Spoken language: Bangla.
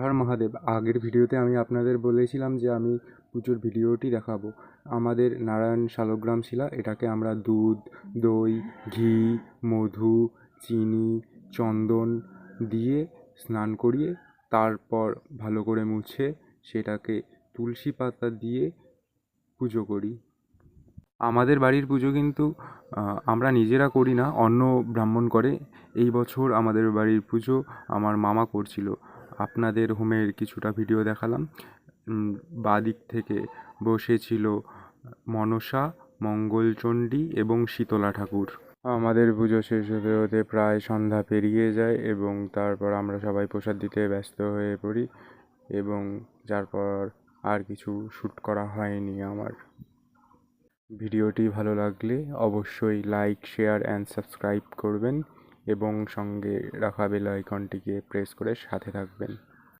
হর মহাদেব। আগের ভিডিওতে আমি আপনাদের বলেছিলাম যে আমি পুজোর ভিডিওটি দেখাবো। আমাদের নারায়ণ শালগ্রাম শিলা, এটাকে আমরা দুধ, দই, ঘি, মধু, চিনি, চন্দন দিয়ে স্নান করিয়ে তারপর ভালো করে মুছে সেটাকে তুলসী পাতা দিয়ে পুজো করি। আমাদের বাড়ির পুজো কিন্তু আমরা নিজেরা করি না, অন্য ব্রাহ্মণ করে। এই বছর আমাদের বাড়ির পুজো আমার মামা করছিল। আপনাদের হোমের কিছুটা ভিডিও দেখালাম। বাদিক থেকে বসেছিল মনসা, মঙ্গলচণ্ডী এবং শীতলা ঠাকুর। আমাদের পুজো শেষ হতে হতে প্রায় সন্ধ্যা পেরিয়ে যায় এবং তারপর আমরা সবাই প্রসাদ দিতে ব্যস্ত হয়ে পড়ি এবং তারপর আর কিছু শ্যুট করা হয়নি আমার। ভিডিওটি ভালো লাগলে অবশ্যই লাইক, শেয়ার অ্যান্ড সাবস্ক্রাইব করবেন এবং সঙ্গে রাখা বেল আইকনটিকে প্রেস করে সাথে থাকবেন।